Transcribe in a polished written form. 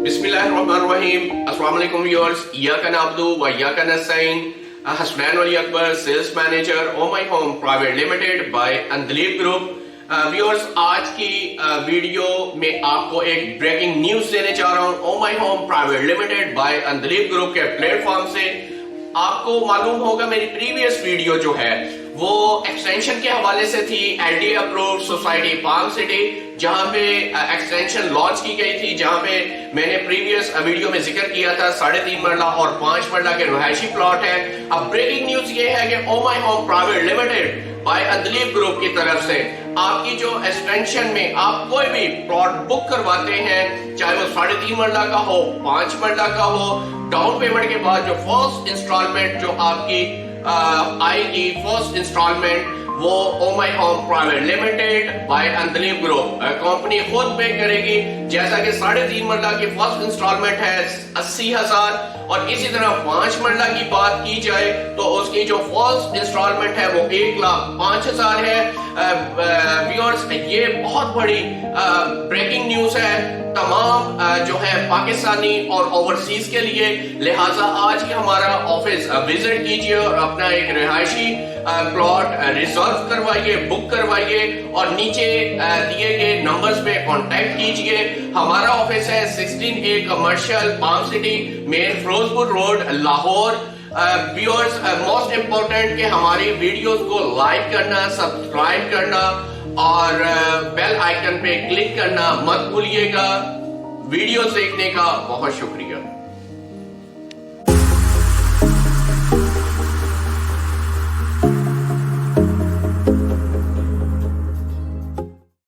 बिस्मिल्लाहिर्रहमानिर्रहीम। अस्सलाम वालेकुम व्यूअर्स, इय्याका नअब्दु व इय्याका नस्तईन। Hasnain Ali Akbar, sales manager O my home private limited by ANDLEEB group. Viewers, आज की वीडियो में आपको एक ब्रेकिंग न्यूज देने जा रहा हूं O my home private limited by ANDLEEB group के प्लेटफॉर्म से। आपको मालूम होगा मेरी प्रीवियस वीडियो जो है वो एक्सटेंशन के हवाले से थी, LD approved society palm city, जहां पे एक्सटेंशन लॉन्च की गई थी, जहां पे मैंने प्रीवियस वीडियो में जिक्र किया था 3.5 मरला और 5 मरला के रिहायशी प्लॉट है। अब ब्रेकिंग न्यूज ये है कि O my home private limited by ANDLEEB group की तरफ से आपकी जो एक्सटेंशन में आप कोई भी प्लॉट बुक करवाते हैं, चाहे वो 3.5 मरला का हो, 5 मरला का हो, डाउन पेमेंट के बाद जो फर्स्ट इंस्टॉलमेंट जो आपकी आएगी, फर्स्ट इंस्टॉलमेंट, वो O my home private limited by ANDLEEB group company खुद पे करेगी। जैसा कि 3.5 मरला की फर्स्ट इंस्टॉलमेंट है 80,000 और इसी तरह 5 मरला की बात की जाए तो उसकी जो फर्स्ट इंस्टॉलमेंट है वो 1,05,000 है। व्यूअर्स, ये बहुत बड़ी ब्रेकिंग न्यूज है तमाम जो है पाकिस्तानी और ओवरसीज के लिए। लिहाजा आज ही हमारा ऑफिस विजिट कीजिए और अपना एक रिहायशी प्लॉट रिजर्व करवाइए, बुक करवाइए और नीचे दिए गए नंबर्स पे कांटेक्ट कीजिए। हमारा ऑफिस है 16A commercial palm city, main Ferozepur road, Lahore. Viewers, most important कि हमारी वीडियोस को लाइक करना, सब्सक्राइब करना और बेल आइकन पे क्लिक करना मत भूलिएगा। वीडियोस देखने का बहुत शुक्रिया।